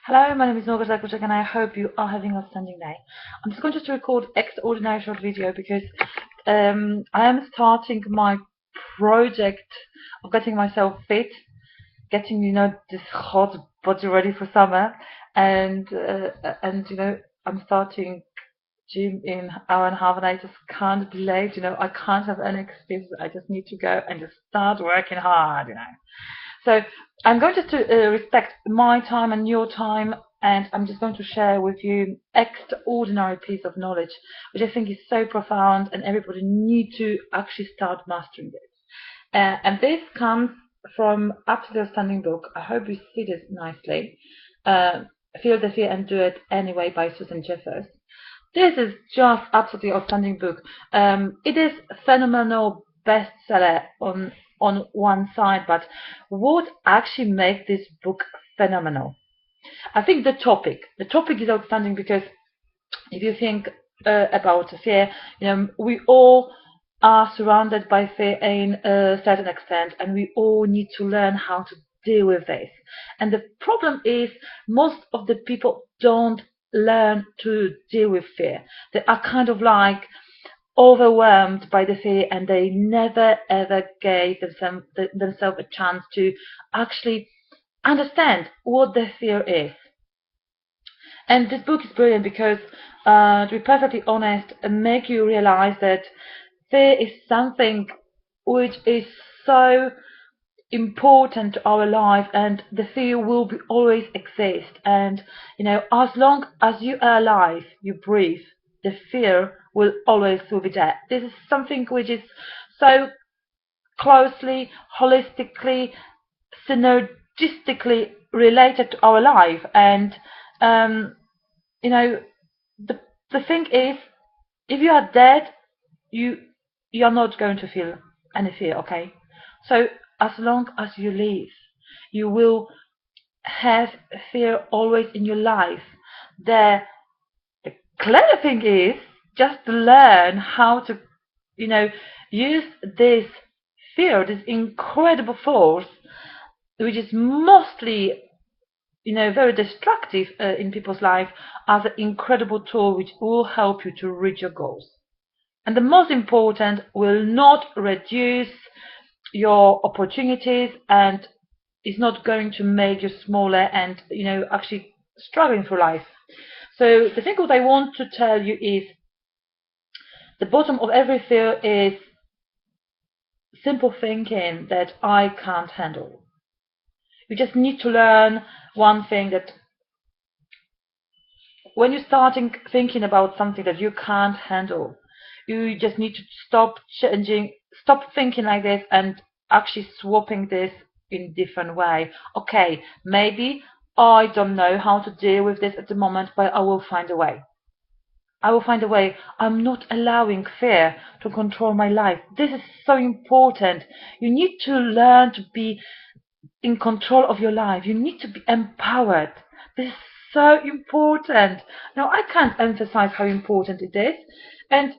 Hello, my name is Norga Zakuczek and I hope you are having an outstanding day. I'm just going to record extraordinary short video because I am starting my project of getting myself fit, getting this hot body ready for summer, and I'm starting gym in an hour and a half and I just can't be late. I can't have any excuse. I just need to go and just start working hard. So I'm going just to respect my time and your time, and I'm just going to share with you extraordinary piece of knowledge, which I think is so profound, and everybody need to actually start mastering it. And this comes from absolutely outstanding book. I hope you see this nicely. Uh, Feel the Fear and Do It Anyway by Susan Jeffers. This is just absolutely outstanding book. It is a phenomenal bestseller on one side, but what actually makes this book phenomenal? I think the topic is outstanding because if you think about fear, we all are surrounded by fear in a certain extent, and we all need to learn how to deal with this. And the problem is most of the people don't learn to deal with fear. They are kind of like overwhelmed by the fear, and they never ever gave themselves a chance to actually understand what the fear is. And this book is brilliant because, to be perfectly honest, make you realize that fear is something which is so important to our life, and the fear will be always exist. And as long as you are alive, you breathe, the fear will always will be there. This is something which is so closely, holistically, synergistically related to our life. And you know, the thing is, if you are dead, you are not going to feel any fear, okay? So as long as you live, you will have fear always in your life. The clever thing is just to learn how to, use this fear, this incredible force, which is mostly very destructive in people's life, as an incredible tool which will help you to reach your goals. And the most important, will not reduce your opportunities, and is not going to make you smaller and actually struggling through life. So the thing what I want to tell you is, the bottom of every fear is simple thinking that I can't handle. You just need to learn one thing, that when you're starting thinking about something that you can't handle, you just need to stop thinking like this, and actually swapping this in different way. Okay, maybe I don't know how to deal with this at the moment, but I will find a way. I will find a way. I'm not allowing fear to control my life. This is so important. You need to learn to be in control of your life. You need to be empowered. This is so important. Now, I can't emphasize how important it is. And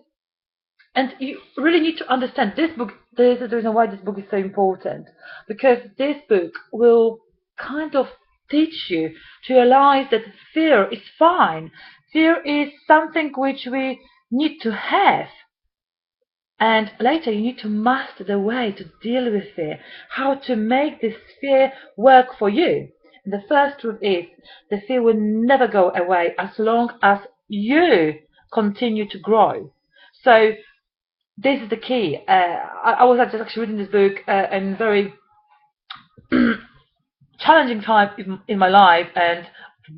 you really need to understand this book. There is a reason why this book is so important, because this book will kind of teach you to realize that fear is fine. Fear is something which we need to have. And later you need to master the way to deal with fear, how to make this fear work for you. And the first truth is, the fear will never go away as long as you continue to grow. So this is the key. I was just actually reading this book in very challenging time in my life, and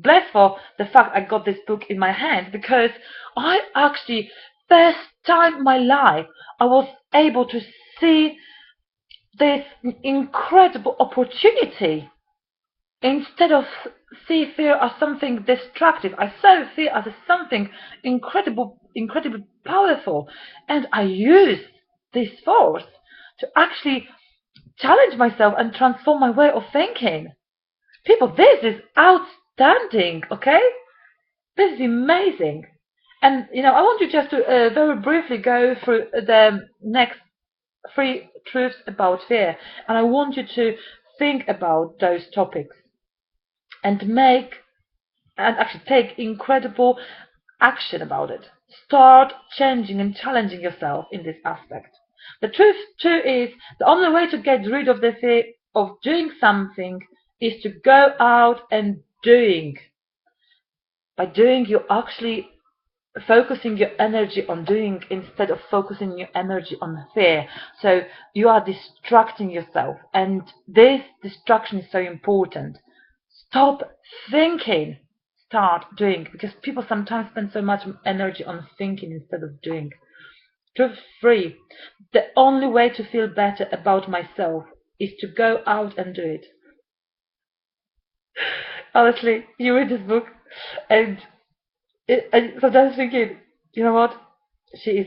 blessed for the fact I got this book in my hand, because I actually, first time in my life, I was able to see this incredible opportunity. Instead of see fear as something destructive, I saw fear as something incredibly powerful, and I used this force to actually challenge myself and transform my way of thinking. People, this is outstanding, okay? This is amazing. And I want you just to very briefly go through the next 3 truths about fear, and I want you to think about those topics and make and actually take incredible action about it. Start changing and challenging yourself in this aspect. The truth too is the only way to get rid of the fear of doing something is to go out and doing. By doing, you're actually focusing your energy on doing instead of focusing your energy on fear. So you are distracting yourself, and this distraction is so important. Stop thinking, start doing, because people sometimes spend so much energy on thinking instead of doing. Truth free. The only way to feel better about myself is to go out and do it. Honestly, you read this book, and sometimes thinking, you know what? She is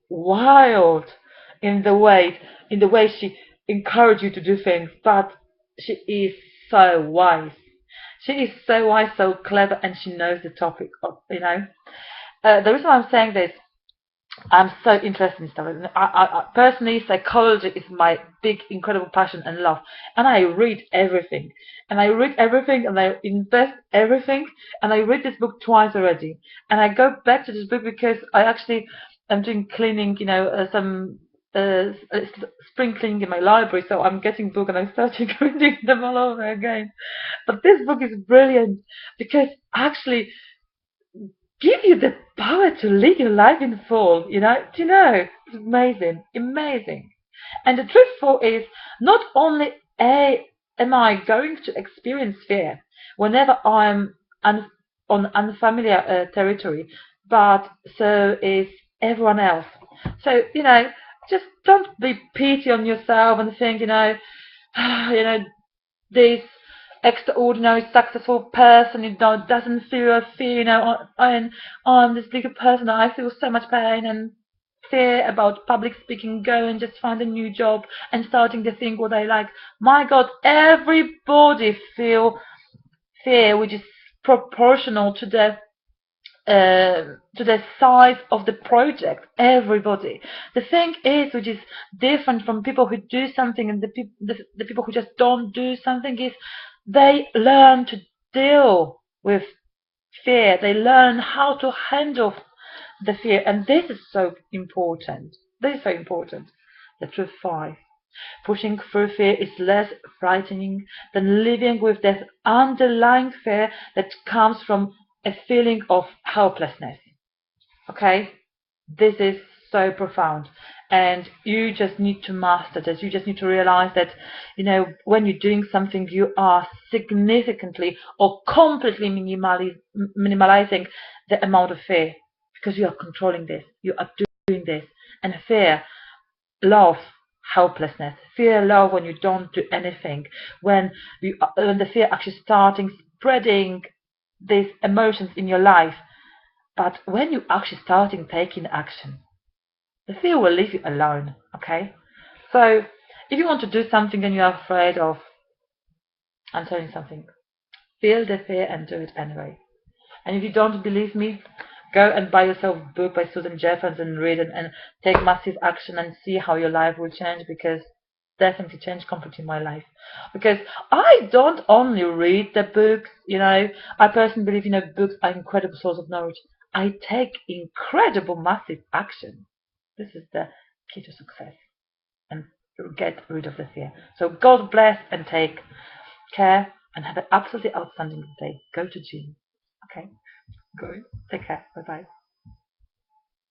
wild in the way she encourages you to do things, but she is so wise. She is so wise, so clever, and she knows the topic. The reason why I'm saying this, I'm so interested in stuff. Personally, psychology is my big, incredible passion and love. And I read everything. And I read everything, and I invest everything. And I read this book twice already. And I go back to this book because I actually am doing cleaning, some spring cleaning in my library. So I'm getting books and I'm starting reading them all over again. But this book is brilliant because actually give you the power to live your life in full. Do you know? It's amazing, amazing. And the truthful is, not only am I going to experience fear whenever I'm on unfamiliar territory, but so is everyone else. So just don't be pity on yourself and think, this extraordinary successful person, doesn't feel a fear, and I'm this little person, I feel so much pain and fear about public speaking. Go and just find a new job and starting to think what I like. My God, everybody feel fear, which is proportional to the size of the project. Everybody. The thing is, which is different from people who do something and the people who just don't do something, is they learn to deal with fear. They learn how to handle the fear, and this is so important. This is so important. The truth 5. Pushing through fear is less frightening than living with this underlying fear that comes from a feeling of helplessness. Okay? This is so profound. And you just need to master this. You just need to realize that, when you're doing something, you are significantly or completely minimalizing the amount of fear, because you are controlling this. You are doing this. And fear, love, helplessness. Fear, love when you don't do anything. When the fear actually starting spreading these emotions in your life. But when you actually starting taking action, the fear will leave you alone. Okay? So if you want to do something and you're afraid of, I'm telling you something, feel the fear and do it anyway. And if you don't believe me, go and buy yourself a book by Susan Jeffers and read it and take massive action and see how your life will change, because definitely changed completely my life. Because I don't only read the books, I personally believe, books are incredible source of knowledge. I take incredible massive action. This is the key to success, and get rid of the fear. So God bless and take care and have an absolutely outstanding day. Go to gym. Okay? Go. Take care. Bye bye.